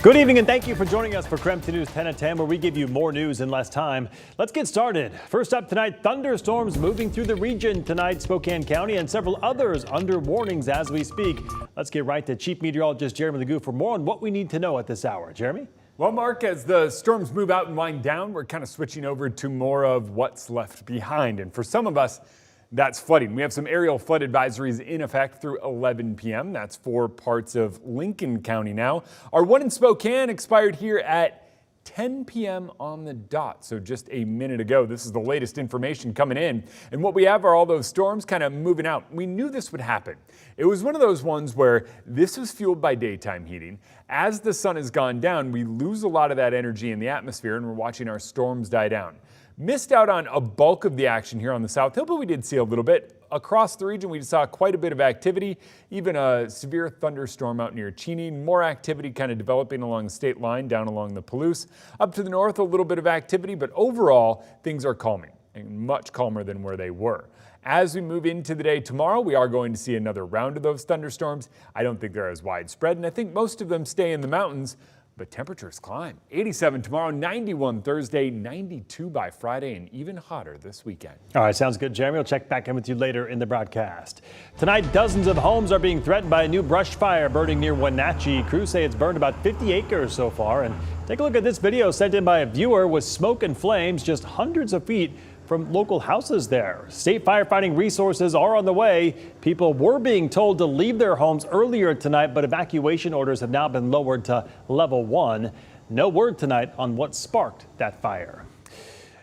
Good evening and thank you for joining us for KREM 2 News 10 at 10, where we give you more news in less time. Let's get started. First up tonight, thunderstorms moving through the region tonight, Spokane County, and several others under warnings as we speak. Let's get right to Chief Meteorologist Jeremy Legoo for more on what we need to know at this hour. Jeremy? Well, Mark, as the storms move out and wind down, we're kind of switching over to more of what's left behind. And for some of us, that's flooding. We have some aerial flood advisories in effect through 11 p.m. That's for parts of Lincoln County now. Our one in Spokane expired here at 10 p.m. on the dot, so just a minute ago. This is the latest information coming in. And what we have are all those storms kind of moving out. We knew this would happen. It was one of those ones where this was fueled by daytime heating. As the sun has gone down, we lose a lot of that energy in the atmosphere, and we're watching our storms die down. Missed out on a bulk of the action here on the South Hill, but we did see a little bit. Across the region, we saw quite a bit of activity, even a severe thunderstorm out near Cheney. More activity kind of developing along the state line, down along the Palouse. Up to the north, a little bit of activity, but overall, things are calming and much calmer than where they were. As we move into the day tomorrow, we are going to see another round of those thunderstorms. I don't think they're as widespread, and I think most of them stay in the mountains. But temperatures climb. 87 tomorrow, 91 Thursday, 92 by Friday, and even hotter this weekend. All right, sounds good, Jeremy. We'll check back in with you later in the broadcast. Tonight, dozens of homes are being threatened by a new brush fire burning near Wenatchee. Crews say it's burned about 50 acres so far. And take a look at this video sent in by a viewer with smoke and flames just hundreds of feet from local houses there. State firefighting resources are on the way. People were being told to leave their homes earlier tonight, but evacuation orders have now been lowered to level 1. No word tonight on what sparked that fire.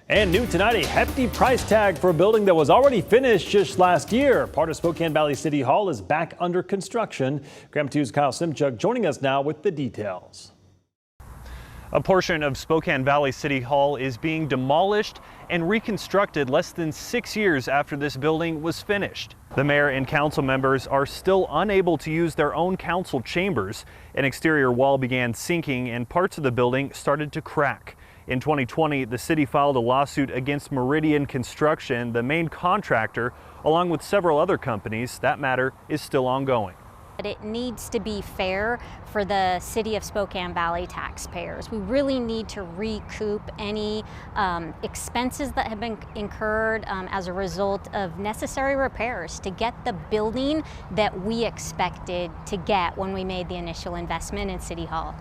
And new tonight, a hefty price tag for a building that was already finished just last year. Part of Spokane Valley City Hall is back under construction. KREM 2's Kyle Simchuk joining us now with the details. A portion of Spokane Valley City Hall is being demolished and reconstructed less than 6 years after this building was finished. The mayor and council members are still unable to use their own council chambers. An exterior wall began sinking and parts of the building started to crack. In 2020, the city filed a lawsuit against Meridian Construction, the main contractor, along with several other companies. That matter is still ongoing. It needs to be fair for the city of Spokane Valley taxpayers. We really need to recoup any expenses that have been incurred as a result of necessary repairs to get the building that we expected to get when we made the initial investment in City Hall.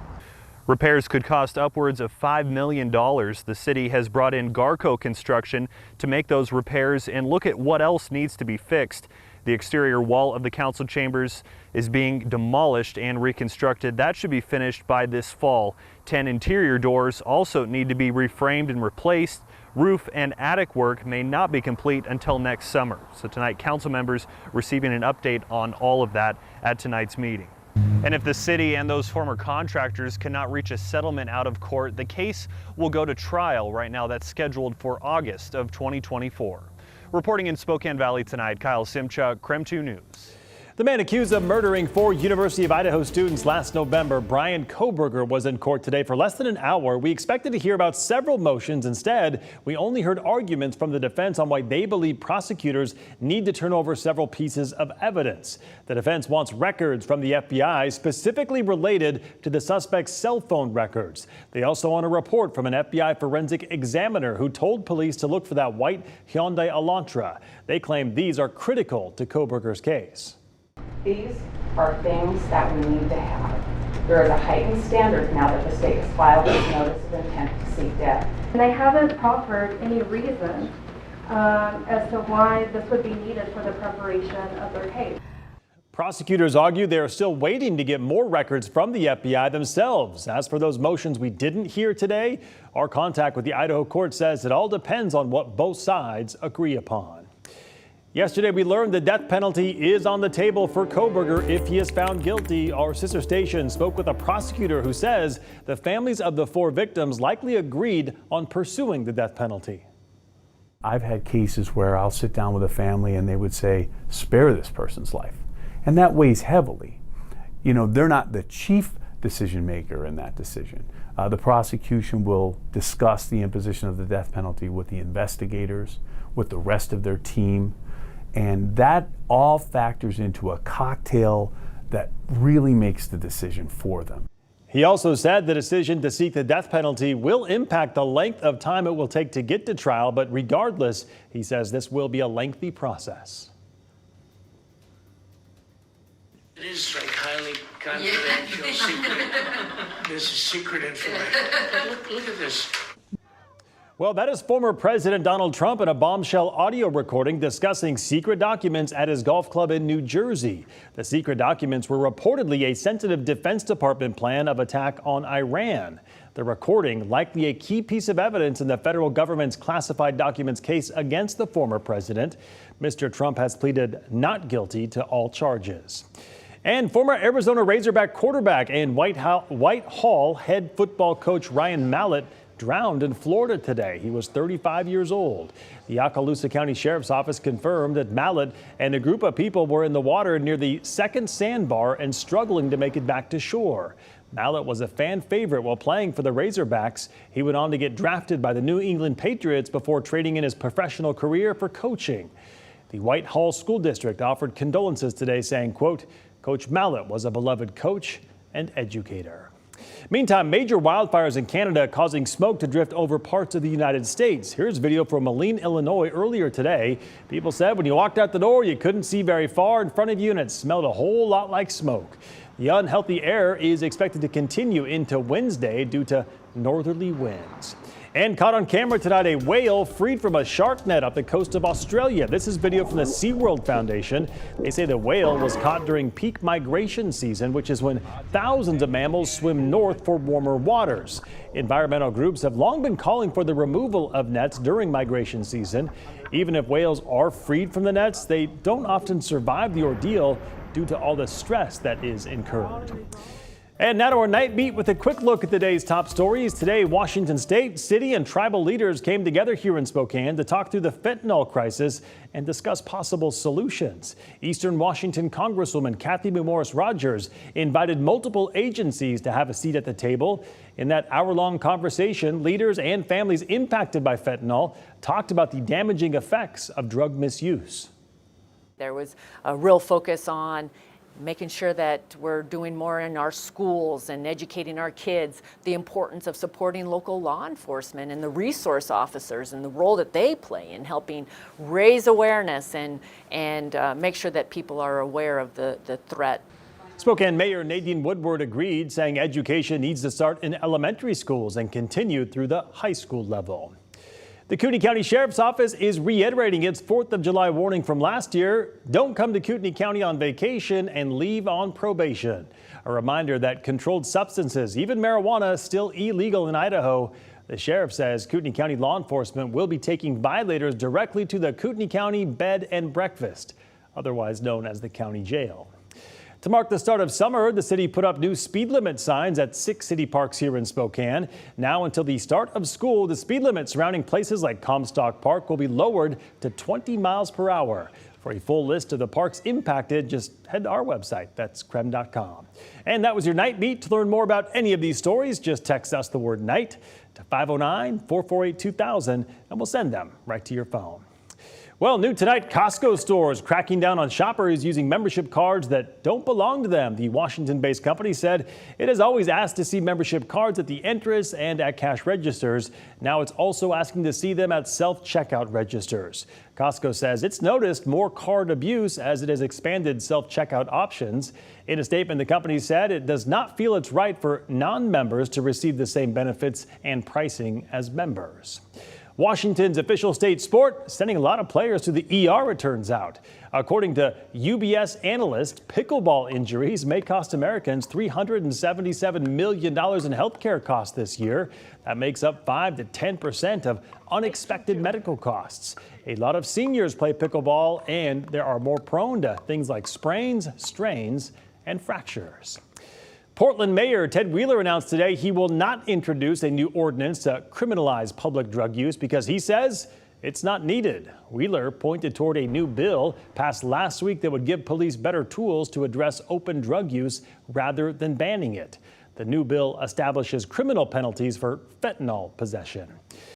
Repairs could cost upwards of $5 million. The city has brought in Garco Construction to make those repairs and look at what else needs to be fixed. The exterior wall of the council chambers is being demolished and reconstructed. That should be finished by this fall. 10 interior doors also need to be reframed and replaced. Roof and attic work may not be complete until next summer. So tonight, council members receiving an update on all of that at tonight's meeting. And if the city and those former contractors cannot reach a settlement out of court, the case will go to trial. Right now, that's scheduled for August of 2024. Reporting in Spokane Valley tonight, Kyle Simchuk, KREM 2 News. The man accused of murdering 4 University of Idaho students last November, Brian Coburger, was in court today for less than an hour. We expected to hear about several motions. Instead, we only heard arguments from the defense on why they believe prosecutors need to turn over several pieces of evidence. The defense wants records from the FBI specifically related to the suspect's cell phone records. They also want a report from an FBI forensic examiner who told police to look for that white Hyundai Elantra. They claim these are critical to Coburger's case. These are things that we need to have. There is a heightened standard now that the state has filed this notice of intent to seek death. And they haven't proffered any reason as to why this would be needed for the preparation of their case. Prosecutors argue they are still waiting to get more records from the FBI themselves. As for those motions we didn't hear today, our contact with the Idaho court says it all depends on what both sides agree upon. Yesterday, we learned the death penalty is on the table for Coburger if he is found guilty. Our sister station spoke with a prosecutor who says the families of the 4 victims likely agreed on pursuing the death penalty. I've had cases where I'll sit down with a family and they would say, spare this person's life. And that weighs heavily. You know, they're not the chief decision maker in that decision. The prosecution will discuss the imposition of the death penalty with the investigators, with the rest of their team. And that all factors into a cocktail that really makes the decision for them. He also said the decision to seek the death penalty will impact the length of time it will take to get to trial, but regardless, he says this will be a lengthy process. It is like highly confidential, secret. This is secret information. Look at this. Well, that is former President Donald Trump in a bombshell audio recording discussing secret documents at his golf club in New Jersey. The secret documents were reportedly a sensitive Defense Department plan of attack on Iran. The recording, likely a key piece of evidence in the federal government's classified documents case against the former president. Mr. Trump has pleaded not guilty to all charges. And former Arizona Razorback quarterback and Whitehall head football coach Ryan Mallett drowned in Florida today. He was 35 years old. The Okaloosa County Sheriff's Office confirmed that Mallett and a group of people were in the water near the second sandbar and struggling to make it back to shore. Mallett was a fan favorite while playing for the Razorbacks. He went on to get drafted by the New England Patriots before trading in his professional career for coaching. The Whitehall School District offered condolences today, saying, quote, Coach Mallett was a beloved coach and educator. Meantime, major wildfires in Canada causing smoke to drift over parts of the United States. Here's video from Moline, Illinois earlier today. People said when you walked out the door, you couldn't see very far in front of you and it smelled a whole lot like smoke. The unhealthy air is expected to continue into Wednesday due to northerly winds. And caught on camera tonight, a whale freed from a shark net off the coast of Australia. This is video from the SeaWorld Foundation. They say the whale was caught during peak migration season, which is when thousands of mammals swim north for warmer waters. Environmental groups have long been calling for the removal of nets during migration season. Even if whales are freed from the nets, they don't often survive the ordeal due to all the stress that is incurred. And now to our night beat with a quick look at the day's top stories. Today, Washington state, city, and tribal leaders came together here in Spokane to talk through the fentanyl crisis and discuss possible solutions. Eastern Washington Congresswoman Kathy Morris Rogers invited multiple agencies to have a seat at the table. In that hour-long conversation, leaders and families impacted by fentanyl talked about the damaging effects of drug misuse. There was a real focus on making sure that we're doing more in our schools and educating our kids, the importance of supporting local law enforcement and the resource officers and the role that they play in helping raise awareness and make sure that people are aware of the threat. Spokane Mayor Nadine Woodward agreed, saying education needs to start in elementary schools and continue through the high school level. The Kootenai County Sheriff's Office is reiterating its 4th of July warning from last year. Don't come to Kootenai County on vacation and leave on probation. A reminder that controlled substances, even marijuana, is still illegal in Idaho. The sheriff says Kootenai County law enforcement will be taking violators directly to the Kootenai County Bed and Breakfast, otherwise known as the county jail. To mark the start of summer, the city put up new speed limit signs at 6 city parks here in Spokane. Now until the start of school, the speed limit surrounding places like Comstock Park will be lowered to 20 miles per hour. For a full list of the parks impacted, just head to our website. That's KREM.com. And that was your Night Beat. To learn more about any of these stories, just text us the word night to 509-448-2000 and we'll send them right to your phone. Well, new tonight, Costco stores cracking down on shoppers using membership cards that don't belong to them. The Washington-based company said it has always asked to see membership cards at the entrance and at cash registers. Now it's also asking to see them at self-checkout registers. Costco says it's noticed more card abuse as it has expanded self-checkout options. In a statement, the company said it does not feel it's right for non-members to receive the same benefits and pricing as members. Washington's official state sport sending a lot of players to the ER, it turns out. According to UBS analysts, pickleball injuries may cost Americans $377 million in health care costs this year. That makes up 5 to 10% of unexpected medical costs. A lot of seniors play pickleball, and they are more prone to things like sprains, strains, and fractures. Portland Mayor Ted Wheeler announced today he will not introduce a new ordinance to criminalize public drug use because he says it's not needed. Wheeler pointed toward a new bill passed last week that would give police better tools to address open drug use rather than banning it. The new bill establishes criminal penalties for fentanyl possession.